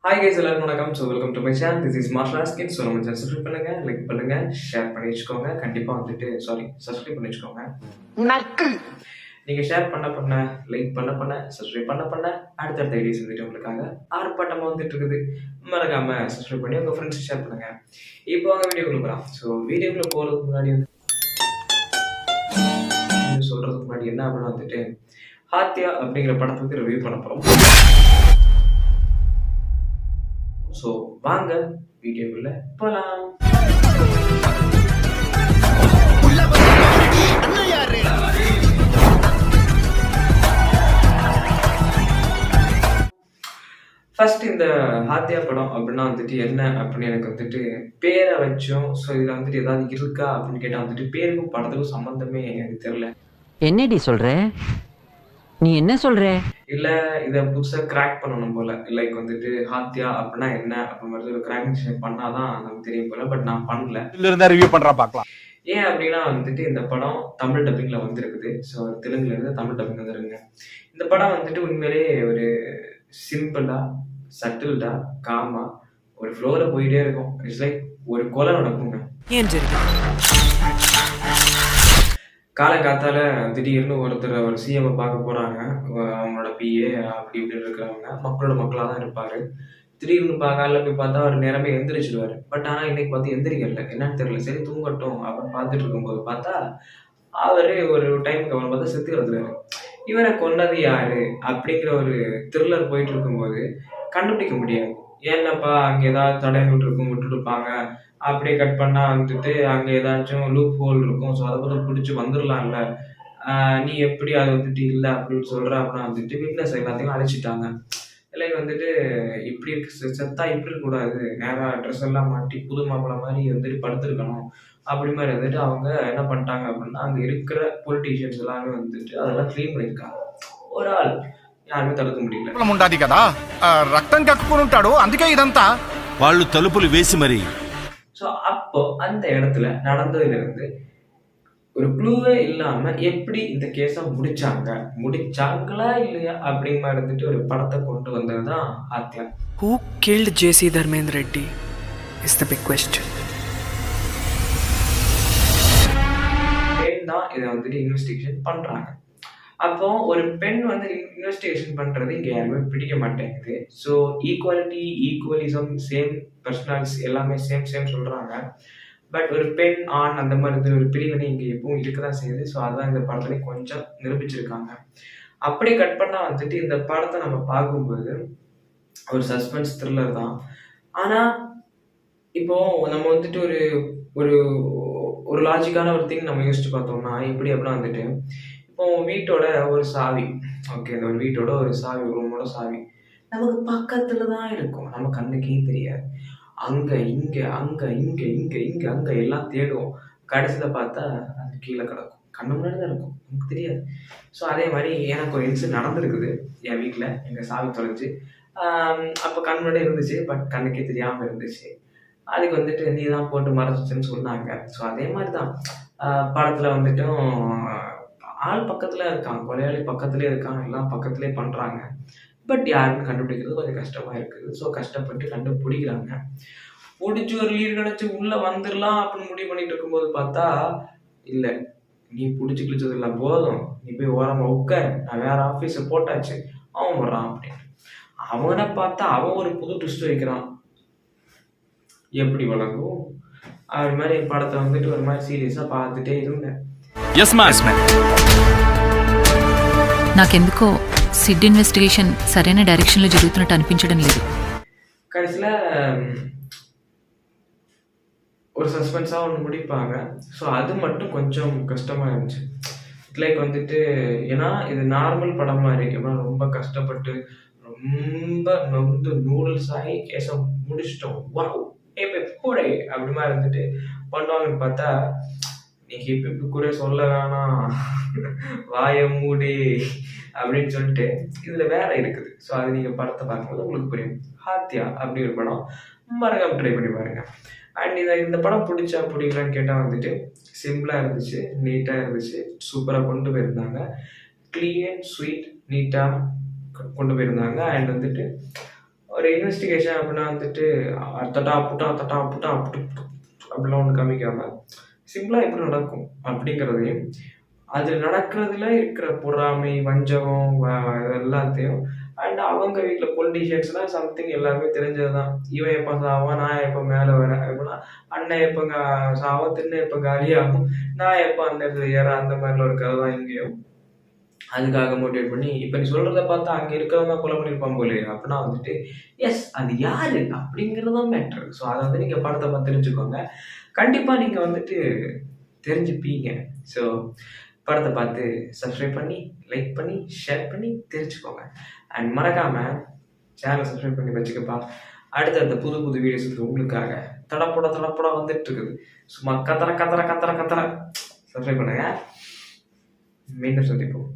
Hi guys எல்லாருக்கும் வணக்கம். So welcome to my channel. This is martial arts kids. So நம்ம channel subscribe பண்ணுங்க, like பண்ணுங்க, share பண்ணி வச்சுக்கோங்க. கண்டிப்பாக சப்ஸ்கிரைப் பண்ணி வச்சுக்கோங்க. நீங்கள் ஷேர் பண்ண லைக் பண்ண சப்ஸ்கிரைப் பண்ண அடுத்தடுத்த ஐடியாஸ் வந்துட்டு உங்களுக்காக ஆர்ப்பாட்டமாக வந்துட்டு இருக்குது. மறக்காம சப்ஸ்கிரைப் பண்ணி உங்கள் ஃப்ரெண்ட்ஸ் ஷேர் பண்ணுங்க. இப்போ வாங்க வீடியோக்குள்ள போகலாம். ஸோ வீடியோக்குள்ள போகிறதுக்கு முன்னாடி சொல்கிறதுக்கு முன்னாடி என்ன அப்படின்னா வந்துட்டு ஹாத்தியா அப்படிங்கிற படத்தை வந்து ரிவ்யூ பண்ண போகிறோம். ஸோ வாங்க வீடியோக்குள்ள போகலாம். ஃபர்ஸ்ட் இந்த ஹாத்தியா படம் அப்படின்னா வந்துட்டு என்ன அப்படின்னு எனக்கு வந்துட்டு பேரை வச்சோம். ஸோ இதில் வந்துட்டு ஏதாவது இருக்கா அப்படின்னு கேட்டால் வந்துட்டு பேருக்கும் படத்துக்கும் சம்மந்தமே எனக்கு தெரியல. என்னடி சொல்ற? நீ என்ன சொல்ற? இல்லை இதை புதுசாக கிராக் பண்ணணும் போல. லைக் வந்துட்டு ஹாத்தியா அப்படின்னா என்ன அப்படி மாதிரி ஒரு கிராக்கிங் பண்ணாதான் நமக்கு தெரியும் போல. பட் நான் பண்ணல. ரிவ்யூ பண்றா பார்க்கலாம். ஏன் அப்படின்னா வந்துட்டு இந்த படம் தமிழ் டப்பிங்ல வந்திருக்குது. ஸோ தெலுங்குல இருந்து தமிழ் டப்பிங் வந்துருங்க. இந்த படம் வந்துட்டு உண்மையிலேயே ஒரு சிம்பிளா சட்டில்டா காமா ஒரு ஃப்ளோல போயிட்டே இருக்கும். இட்ஸ் லைக் ஒரு கொலை நடக்குங்க. காலங்காத்தால திடீர்னு ஒருத்தர் அவர் சிஎம் பார்க்க போறாங்க. அவங்களோட பிஏ அப்படி இப்படின்னு இருக்கிறவங்க மக்களோட மக்களாக தான் இருப்பாரு. திடீர்னு காலைல போய் பார்த்தா அவர் நேரமே எந்திரிச்சிடுவாரு. பட் ஆனால் இன்னைக்கு பார்த்து எந்திரிக்கல, என்னன்னு தெரியல. சரி தூங்கட்டும் அப்படின்னு பார்த்துட்டு இருக்கும்போது பார்த்தா அவரு ஒரு டைமுக்கு அவர் பார்த்தா செத்து கிடக்குறாரு. இவரை கொன்னது யாரு அப்படிங்கிற ஒரு த்ரில்லர் போயிட்டு இருக்கும்போது கண்டுபிடிக்க முடியாது. ஏன்னப்பா அங்கே ஏதாவது தடயங்கள் இருக்கும், விட்டுருப்பாங்க. அப்படியே கட் பண்ணா வந்துட்டு அங்கே ஏதாச்சும் லூப் ஹோல் இருக்கும். ஸோ அதை பற்றி பிடிச்சி வந்துடலாம்ல. நீ எப்படி அதை வந்துட்டு இல்லை அப்படின்னு சொல்ற அப்படின்னா வந்துட்டு விட்னஸ் எல்லாத்தையும் அழைச்சிட்டாங்க. இல்லைங்க வந்துட்டு இப்படி இருக்கு செத்தா இப்படி இருக்கக்கூடாது, நேராக ட்ரெஸ் எல்லாம் மாட்டி புது மாப்பிள்ளை மாதிரி வந்துட்டு படுத்துருக்கணும் அப்படி மாதிரி வந்துட்டு அவங்க என்ன பண்ணிட்டாங்க அப்படின்னா அங்கே இருக்கிற பொலிட்டீஷியன்ஸ் எல்லாமே வந்துட்டு அதெல்லாம் க்ளீன் பண்ணியிருக்காங்க. ஒரு ஆள் யாருமே தடுக்க முடியல. ఉండాది కదా రక్తం కక్కుని ఉంటాడు అందుకే ఇదంతా వాళ్ళు తలుపులు వేసి మరి. ஸோ அப்போ அந்த இடத்துல நடந்ததுலேருந்து ஒரு க்ளூவே இல்லாம எப்படி இந்த கேஸை முடிச்சாங்களா இல்லையா அப்படிங்கிற மாதிரி இருந்துட்டு ஒரு படத்தை கொண்டு வந்ததுதான் ஹாத்தியா. Who killed J.C. Dharmendra Reddy is the big question. தான் இதை வந்துட்டு இன்வெஸ்டிகேஷன் பண்றாங்க. அப்போ ஒரு பெண் வந்து இன்வெஸ்டிகேஷன் பண்றது இங்க யாருமே பிடிக்க மாட்டேங்குது. ஸோ ஈக்குவாலிட்டி, ஈக்குவலிசம், சேம் பர்சனாலிட்டி எல்லாமே சேம் சொல்றாங்க. பட் ஒரு பெண் ஆண் அந்த மாதிரி ஒரு பிரிவினை இங்கே எப்பவும் இருக்கதான் செய்யுது. ஸோ அதான் இந்த படத்துல கொஞ்சம் நிரூபிச்சிருக்காங்க. அப்படியே கட் பண்ணா வந்துட்டு இந்த படத்தை நம்ம பார்க்கும்போது ஒரு சஸ்பென்ஸ் த்ரில்லர் தான். ஆனா இப்போ நம்ம வந்துட்டு ஒரு ஒரு ஒரு லாஜிக்கான ஒரு திங் நம்ம யோசிச்சு பார்த்தோம்னா எப்படி அப்படின்னா வந்துட்டு இப்போ வீட்டோட ஒரு சாவி, ஓகே, இந்த ஒரு வீட்டோட ஒரு சாவி, ரூமோட சாவி நமக்கு பக்கத்துல தான் இருக்கும், நம்ம கண்ணுக்கே தெரியாது. அங்க இங்க அங்க எல்லாம் தேடுவோம். கடைசியில பார்த்தா அது கீழே கிடக்கும், கண்ணு முன்னாடி தான் இருக்கும், நமக்கு தெரியாது. ஸோ அதே மாதிரி எனக்கு ஒரு இன்சிடென்ட் நடந்திருக்குது என் வீட்டில். எங்கள் சாவி தொலைஞ்சு அப்போ கண் முன்னாடி இருந்துச்சு, பட் கண்ணுக்கே தெரியாமல் இருந்துச்சு. அதுக்கு வந்துட்டு நீ தான் போட்டு மறைச்சிச்சுன்னு சொன்னாங்க. ஸோ அதே மாதிரி தான் படத்தில் வந்துட்டும் ஆள் பக்கத்தில் இருக்கான், கொலையாளி பக்கத்துலேயே இருக்கான், எல்லாம் பக்கத்துலேயே பண்ணுறாங்க. பட் யாருன்னு கண்டுபிடிக்கிறது கொஞ்சம் கஷ்டமாக இருக்குது. ஸோ கஷ்டப்பட்டு கண்டுபிடிக்கிறாங்க. பிடிச்சி ஒரு லீடு கிடச்சி உள்ளே வந்துடலாம் அப்படின்னு முடிவு பண்ணிட்டு இருக்கும்போது பார்த்தா இல்லை, நீ பிடிச்சி கிழிச்சது இல்லை, போதும், நீ போய் ஓரமாக உட்கார், நான் வேற ஆஃபீஸை போட்டாச்சு, அவன் வர்றான் அப்படின்னு. அவனை பார்த்தா அவன் ஒரு புது ட்விஸ்ட் வைக்கிறான். எப்படி வழங்கும் அது மாதிரி படத்தை வந்துட்டு ஒரு மாதிரி சீரியஸாக பார்த்துட்டே இருந்தேன். నాకెందుకో సిడ్ ఇన్వెస్టిగేషన్ సరైన డైరెక్షన్లో జరుగుతున్నట్టు అనిపించడం లేదు. கடைசியில் ஒரு சஸ்பென்ஸாக ஒன்று முடிப்பாங்க. ஸோ அது மட்டும் கொஞ்சம் கஷ்டமாக இருந்துச்சு. லைக் வந்துட்டு ஏன்னா இது நார்மல் படம் மாதிரி எப்படின்னா ரொம்ப கஷ்டப்பட்டு ரொம்ப நொந்து நூடுல்ஸ் ஆகி கேஸை முடிச்சிட்டோம், வாவ் எப்படே அப்படி மாதிரி இருந்துட்டு பண்ணுவாங்கன்னு பார்த்தா நீங்க இப்ப கூட சொல்ல வேணாம், வாய மூடி அப்படின்னு சொல்லிட்டு இதுல வேற இருக்குது. ஸோ அது நீங்க படத்தை பார்க்கும்போது உங்களுக்கு புரியும். ஹாத்தியா அப்படி ஒரு படம் மறக்காம ட்ரை பண்ணி பாருங்க. அண்ட் இந்த படம் பிடிக்கலான்னு கேட்டால் வந்துட்டு சிம்பிளாக இருந்துச்சு, நீட்டாக இருந்துச்சு, சூப்பராக கொண்டு போயிருந்தாங்க. க்ளீன் ஸ்வீட் நீட்டாக கொண்டு போயிருந்தாங்க. அண்ட் வந்துட்டு ஒரு இன்வெஸ்டிகேஷன் அப்படின்னா வந்துட்டு தட்டா புட்டா புட்டு அப்படிலாம் ஒன்று காமிக்காம சிம்பிளாக எப்படி நடக்கும் அப்படிங்கிறதையும் அது நடக்கிறதுல இருக்கிற பொறாமை வஞ்சகம் இது எல்லாத்தையும் அண்ட் அவங்க வீட்டில் பொலிட்டீஷியன்ஸ்லாம் சம்திங் எல்லாருமே தெரிஞ்சது தான். இவன் எப்போ சாவான், நான் எப்போ மேலே வரேன் அப்படின்னா, அண்ணன் எப்போ சாவம், திண்ணை எப்போ காலியாகும், நான் எப்போ அந்த இடத்துல ஏற, அந்த மாதிரிலாம் ஒரு கதை தான் இங்கேயும். அதுக்காக மோட்டிவேட் பண்ணி இப்போ நீ சொல்கிறத பார்த்தா அங்கே இருக்கிறவங்க கொலை பண்ணியிருப்பான் போலே அப்படின்னா வந்துட்டு எஸ் அது யார் அப்படிங்கிறது தான் மேட்ரு. ஸோ அதை வந்து நீங்கள் படத்தை பார்த்து தெரிஞ்சுக்கோங்க. கண்டிப்பாக நீங்கள் வந்துட்டு தெரிஞ்சுப்பீங்க. ஸோ படத்தை பார்த்து சப்ஸ்கிரைப் பண்ணி லைக் பண்ணி ஷேர் பண்ணி தெரிஞ்சுக்கோங்க. அண்ட் மறக்காமல் சேனலை சப்ஸ்கிரைப் பண்ணி வச்சுக்கப்பா. அடுத்தடுத்த புது புது வீடியோஸ் உங்களுக்காக தடப்பட வந்துட்டு இருக்குது. சும்மா கத்தர சப்ஸ்கிரைப் பண்ணுங்க. மீண்டும் சந்திப்போம்.